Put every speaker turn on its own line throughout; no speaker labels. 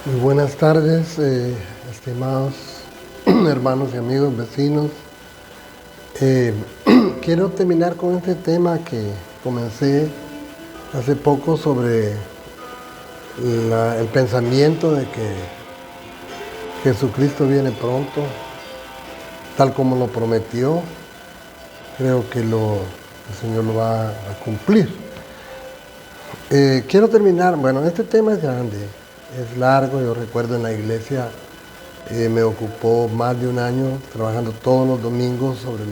Muy buenas tardes, estimados hermanos y amigos, vecinos. Eh, Quiero terminar con este tema que comencé hace poco sobre el pensamiento de que Jesucristo viene pronto, tal como lo prometió. Creo que el Señor lo va a cumplir. Quiero terminar, bueno, este tema es grande, es largo. Yo recuerdo en la iglesia me ocupó más de un año trabajando todos los domingos sobre el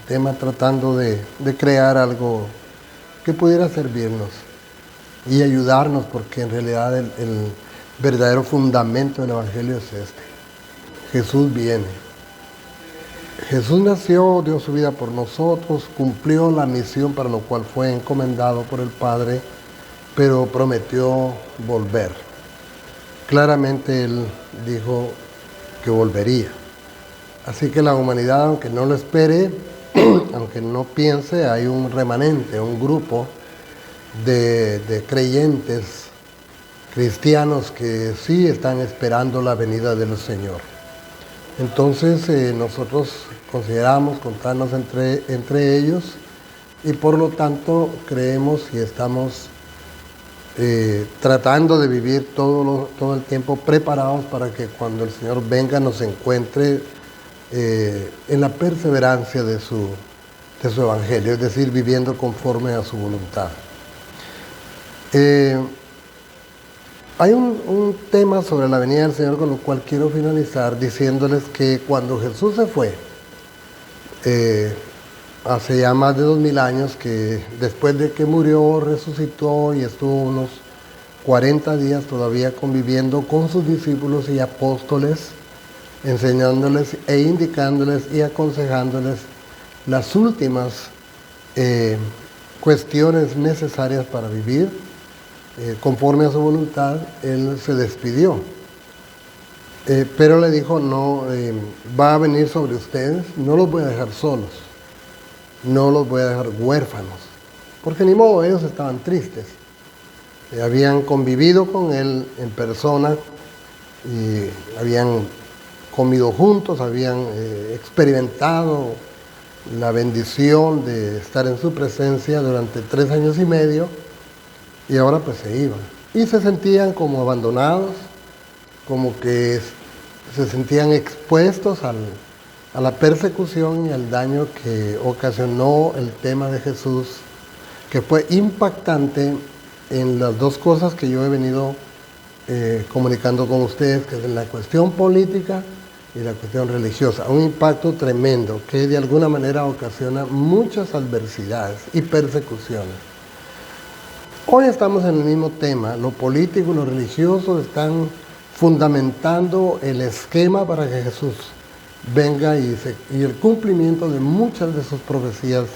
tema, tratando de crear algo que pudiera servirnos y ayudarnos, porque en realidad el verdadero fundamento del Evangelio es este: Jesús viene. Jesús nació, dio su vida por nosotros, cumplió la misión para lo cual fue encomendado por el Padre, pero prometió volver. Claramente Él dijo que volvería. Así que la humanidad, aunque no lo espere, aunque no piense, hay un remanente, un grupo de creyentes cristianos que sí están esperando la venida del Señor. Entonces nosotros consideramos contarnos entre ellos, y por lo tanto creemos y estamos tratando de vivir todo el tiempo preparados para que cuando el Señor venga nos encuentre en la perseverancia de su Evangelio, es decir, viviendo conforme a su voluntad. Hay un tema sobre la venida del Señor con lo cual quiero finalizar diciéndoles que cuando Jesús se fue, hace ya más de 2000 años, que después de que murió, resucitó y estuvo unos 40 días todavía conviviendo con sus discípulos y apóstoles, enseñándoles e indicándoles y aconsejándoles las últimas cuestiones necesarias para vivir conforme a su voluntad. Él se despidió, pero le dijo: no, va a venir sobre ustedes, no los voy a dejar solos, no los voy a dejar huérfanos, porque ni modo, ellos estaban tristes. Habían convivido con Él en persona y habían comido juntos, habían experimentado la bendición de estar en su presencia durante 3 años y medio, y ahora pues se iban. Y se sentían como abandonados, como que se sentían expuestos a la persecución y al daño que ocasionó el tema de Jesús, que fue impactante en las dos cosas que yo he venido comunicando con ustedes, que es la cuestión política y la cuestión religiosa. Un impacto tremendo que de alguna manera ocasiona muchas adversidades y persecuciones. Hoy estamos en el mismo tema. Lo político y lo religioso están fundamentando el esquema para que Jesús venga y el cumplimiento de muchas de sus profecías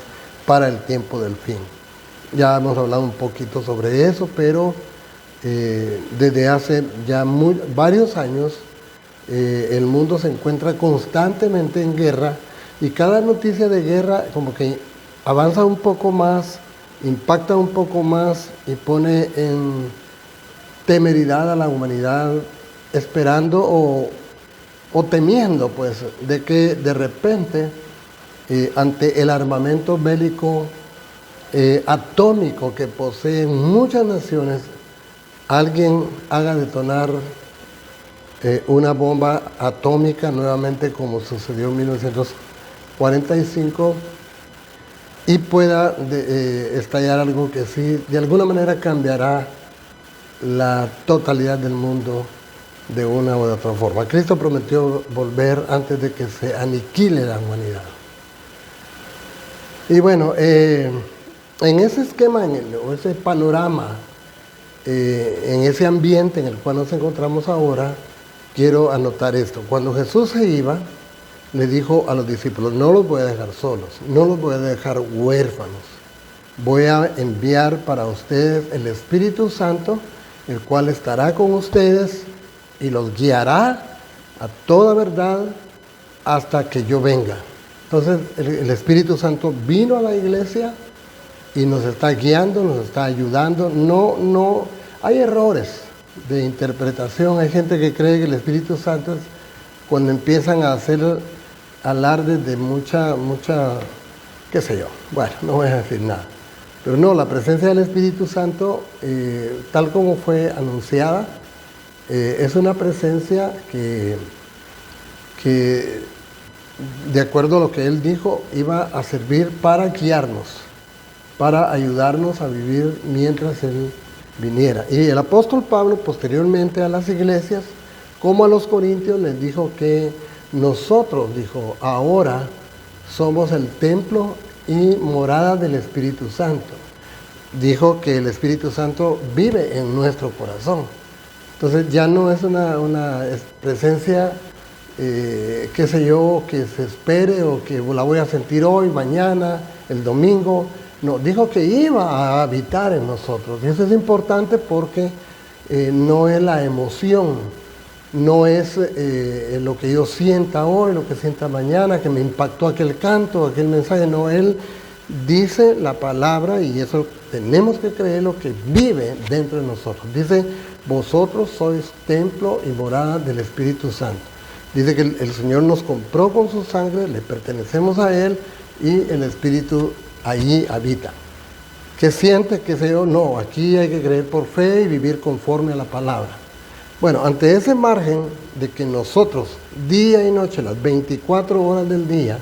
para el tiempo del fin. Ya hemos hablado un poquito sobre eso, pero desde hace ya varios años el mundo se encuentra constantemente en guerra, y cada noticia de guerra como que avanza un poco más, impacta un poco más y pone en temeridad a la humanidad, esperando o temiendo pues de que de repente ante el armamento bélico atómico que poseen muchas naciones, alguien haga detonar una bomba atómica nuevamente, como sucedió en 1945, y pueda estallar algo que sí, de alguna manera cambiará la totalidad del mundo de una u otra forma. Cristo prometió volver antes de que se aniquile la humanidad. Y bueno, en ese esquema, o ese panorama, en ese ambiente en el cual nos encontramos ahora, quiero anotar esto. Cuando Jesús se iba, le dijo a los discípulos: no los voy a dejar solos, no los voy a dejar huérfanos. Voy a enviar para ustedes el Espíritu Santo, el cual estará con ustedes y los guiará a toda verdad hasta que yo venga. Entonces el Espíritu Santo vino a la iglesia y nos está guiando, nos está ayudando. No hay errores, de interpretación. Hay gente que cree que el Espíritu Santo es cuando empiezan a hacer alardes de mucha, qué sé yo. Bueno, no voy a decir nada. Pero no, la presencia del Espíritu Santo, tal como fue anunciada, es una presencia que, de acuerdo a lo que él dijo, iba a servir para guiarnos, para ayudarnos a vivir mientras él viniera. Y el apóstol Pablo, posteriormente a las iglesias, como a los corintios, les dijo que nosotros, dijo, ahora somos el templo y morada del Espíritu Santo. Dijo que el Espíritu Santo vive en nuestro corazón. Entonces ya no es una presencia, qué sé yo, que se espere o que la voy a sentir hoy, mañana, el domingo. No, dijo que iba a habitar en nosotros. Y eso es importante porque no es la emoción, no es lo que yo sienta hoy, lo que sienta mañana, que me impactó aquel canto, aquel mensaje. No, él dice la palabra y eso tenemos que creer lo que vive dentro de nosotros. Dice, vosotros sois templo y morada del Espíritu Santo. Dice que el Señor nos compró con su sangre, le pertenecemos a Él y el Espíritu allí habita. ¿Qué siente? ¿Qué sé yo? No, aquí hay que creer por fe y vivir conforme a la palabra. Bueno, ante ese margen de que nosotros, día y noche, las 24 horas del día,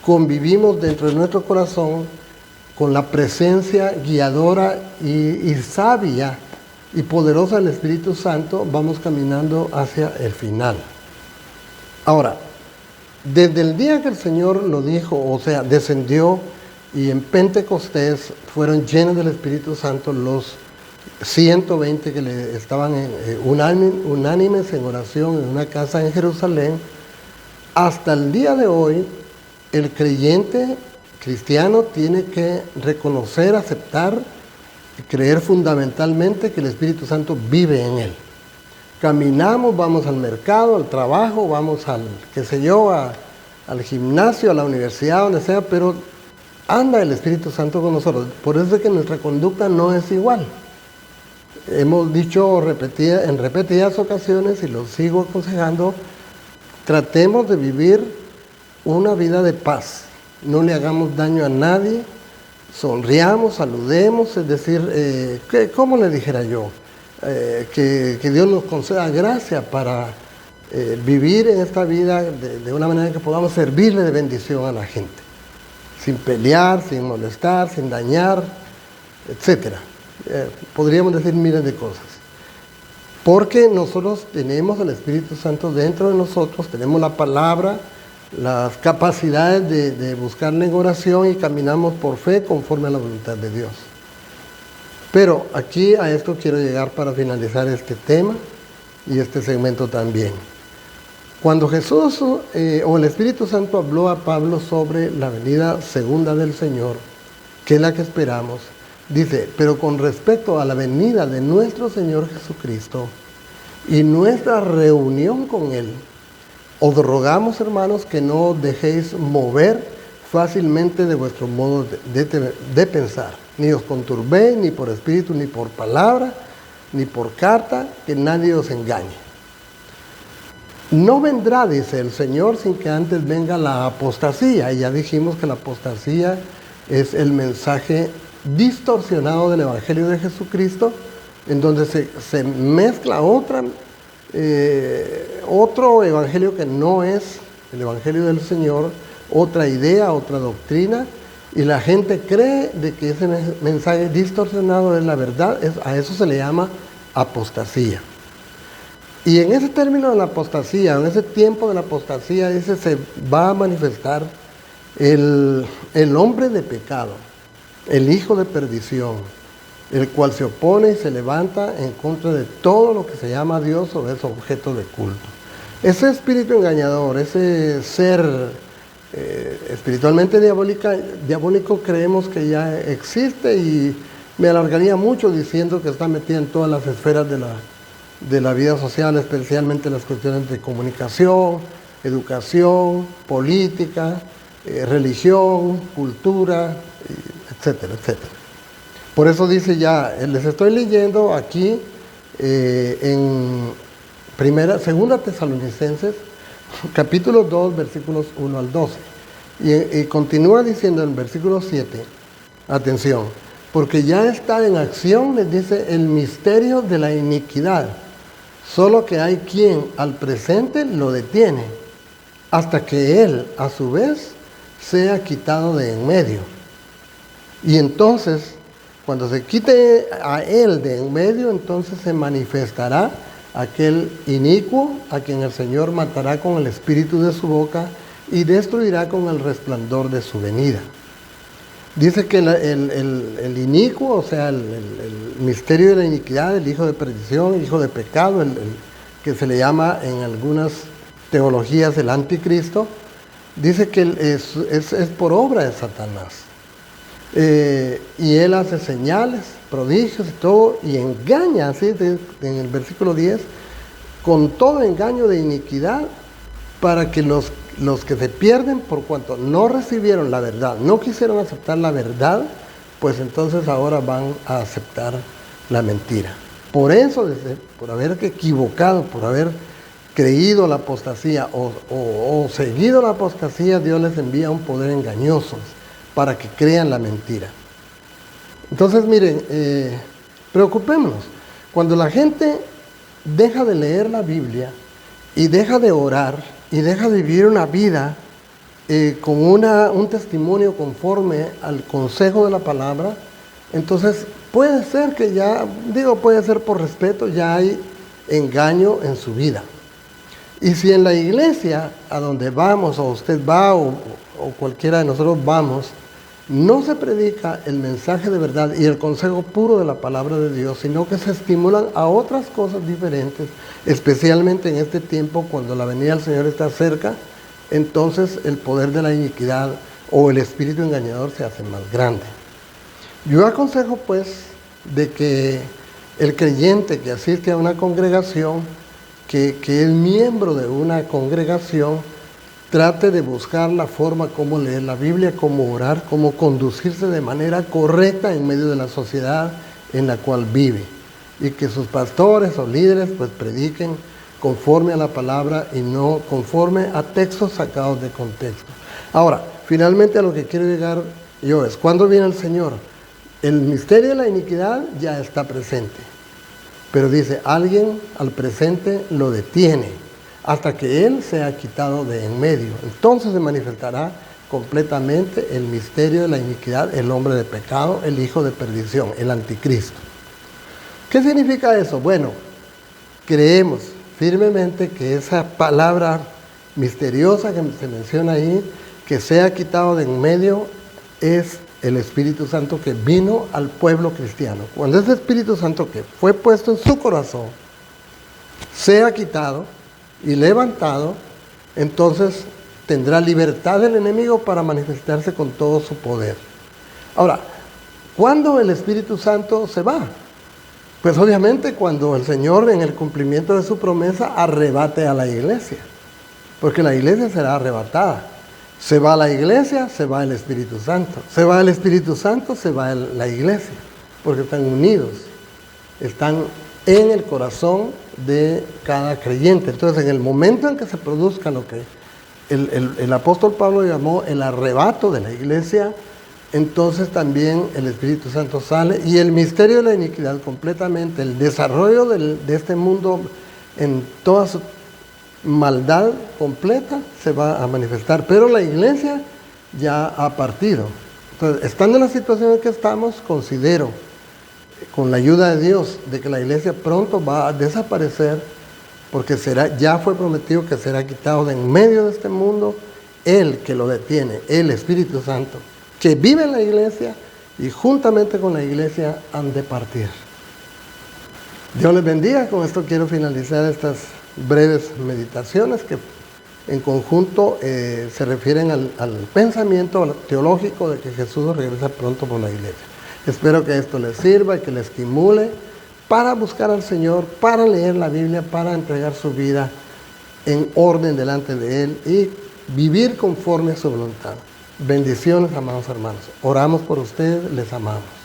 convivimos dentro de nuestro corazón con la presencia guiadora y sabia y poderosa del Espíritu Santo, vamos caminando hacia el final. Ahora, desde el día que el Señor lo dijo, o sea, descendió y en Pentecostés fueron llenos del Espíritu Santo los 120 que estaban unánimes en oración en una casa en Jerusalén, hasta el día de hoy, el creyente cristiano tiene que reconocer, aceptar y creer fundamentalmente que el Espíritu Santo vive en él. Caminamos, vamos al mercado, al trabajo, vamos al gimnasio, a la universidad, donde sea, pero anda el Espíritu Santo con nosotros. Por eso es que nuestra conducta no es igual. Hemos dicho en repetidas ocasiones, y lo sigo aconsejando, tratemos de vivir una vida de paz. No le hagamos daño a nadie, sonriamos, saludemos, es decir, ¿cómo le dijera yo? Que Dios nos conceda gracia para vivir en esta vida de una manera que podamos servirle de bendición a la gente, sin pelear, sin molestar, sin dañar, etc. Podríamos decir miles de cosas. Porque nosotros tenemos el Espíritu Santo dentro de nosotros, tenemos la palabra, las capacidades de buscarle en oración y caminamos por fe conforme a la voluntad de Dios. Pero aquí a esto quiero llegar para finalizar este tema y este segmento también. Cuando Jesús o el Espíritu Santo habló a Pablo sobre la venida segunda del Señor, que es la que esperamos, dice, pero con respecto a la venida de nuestro Señor Jesucristo y nuestra reunión con Él, os rogamos, hermanos, que no os dejéis mover fácilmente de vuestro modo de pensar. Ni os conturbéis, ni por espíritu, ni por palabra, ni por carta, que nadie os engañe. No vendrá, dice el Señor, sin que antes venga la apostasía. Y ya dijimos que la apostasía es el mensaje distorsionado del Evangelio de Jesucristo, en donde se mezcla otro evangelio que no es el Evangelio del Señor, otra idea, otra doctrina, y la gente cree de que ese mensaje distorsionado es la verdad. A eso se le llama apostasía. Y en ese término de la apostasía, en ese tiempo de la apostasía, dice, se va a manifestar el hombre de pecado, el hijo de perdición, el cual se opone y se levanta en contra de todo lo que se llama Dios o es objeto de culto. Ese espíritu engañador, ese ser espiritualmente diabólico, creemos que ya existe, y me alargaría mucho diciendo que está metida en todas las esferas de la vida social, especialmente las cuestiones de comunicación, educación, política, religión, cultura, etcétera, etcétera. Por eso dice ya, les estoy leyendo aquí en segunda Tesalonicenses, capítulo 2, versículos 1 al 12. Y continúa diciendo en el versículo 7, atención, porque ya está en acción, les dice, el misterio de la iniquidad, solo que hay quien al presente lo detiene, hasta que él, a su vez, sea quitado de en medio. Y entonces, cuando se quite a él de en medio, entonces se manifestará aquel inicuo a quien el Señor matará con el espíritu de su boca y destruirá con el resplandor de su venida. Dice que el inicuo, o sea, el misterio de la iniquidad, el hijo de perdición, hijo de pecado, el que se le llama en algunas teologías el anticristo, dice que es por obra de Satanás. Y él hace señales, prodigios y todo, y engaña, así en el versículo 10, con todo engaño de iniquidad, para que los que se pierden por cuanto no recibieron la verdad, no quisieron aceptar la verdad, pues entonces ahora van a aceptar la mentira. Por eso, por haberse equivocado, por haber creído la apostasía o seguido la apostasía, Dios les envía un poder engañoso para que crean la mentira. Entonces, miren, preocupémonos. Cuando la gente deja de leer la Biblia y deja de orar y deja de vivir una vida con un testimonio conforme al consejo de la palabra, entonces puede ser que puede ser por respeto, ya hay engaño en su vida. Y si en la iglesia a donde vamos, o usted va, o cualquiera de nosotros vamos, no se predica el mensaje de verdad y el consejo puro de la palabra de Dios, sino que se estimulan a otras cosas diferentes, especialmente en este tiempo cuando la venida del Señor está cerca, entonces el poder de la iniquidad o el espíritu engañador se hace más grande. Yo aconsejo pues de que el creyente que asiste a una congregación, que es miembro de una congregación, trate de buscar la forma cómo leer la Biblia, cómo orar, cómo conducirse de manera correcta en medio de la sociedad en la cual vive. Y que sus pastores o líderes pues prediquen conforme a la palabra y no conforme a textos sacados de contexto. Ahora, finalmente a lo que quiero llegar yo es, ¿cuándo viene el Señor? El misterio de la iniquidad ya está presente. Pero dice, alguien al presente lo detiene hasta que él sea quitado de en medio. Entonces se manifestará completamente el misterio de la iniquidad, el hombre de pecado, el hijo de perdición, el anticristo. ¿Qué significa eso? Bueno, creemos firmemente que esa palabra misteriosa que se menciona ahí, que sea quitado de en medio, es el Espíritu Santo que vino al pueblo cristiano. Cuando ese Espíritu Santo que fue puesto en su corazón sea quitado y levantado, entonces tendrá libertad el enemigo para manifestarse con todo su poder. Ahora, ¿cuándo el Espíritu Santo se va? Pues obviamente cuando el Señor, en el cumplimiento de su promesa, arrebate a la iglesia, porque la iglesia será arrebatada. Se va la iglesia, se va el Espíritu Santo. Se va el Espíritu Santo, se va la iglesia, porque están unidos, están en el corazón de cada creyente. Entonces, en el momento en que se produzca lo que el apóstol Pablo llamó el arrebato de la iglesia, entonces también el Espíritu Santo sale y el misterio de la iniquidad completamente, el desarrollo de este mundo en toda su maldad completa se va a manifestar, pero la iglesia ya ha partido. Entonces, estando en la situación en que estamos, considero, con la ayuda de Dios, de que la iglesia pronto va a desaparecer, porque ya fue prometido que será quitado de en medio de este mundo el que lo detiene, el Espíritu Santo, que vive en la iglesia y juntamente con la iglesia han de partir. Dios les bendiga. Con esto quiero finalizar estas breves meditaciones que en conjunto se refieren al pensamiento teológico de que Jesús regresa pronto por la iglesia. Espero que esto les sirva y que les estimule para buscar al Señor, para leer la Biblia, para entregar su vida en orden delante de Él y vivir conforme a su voluntad. Bendiciones, amados hermanos. Oramos por ustedes, les amamos.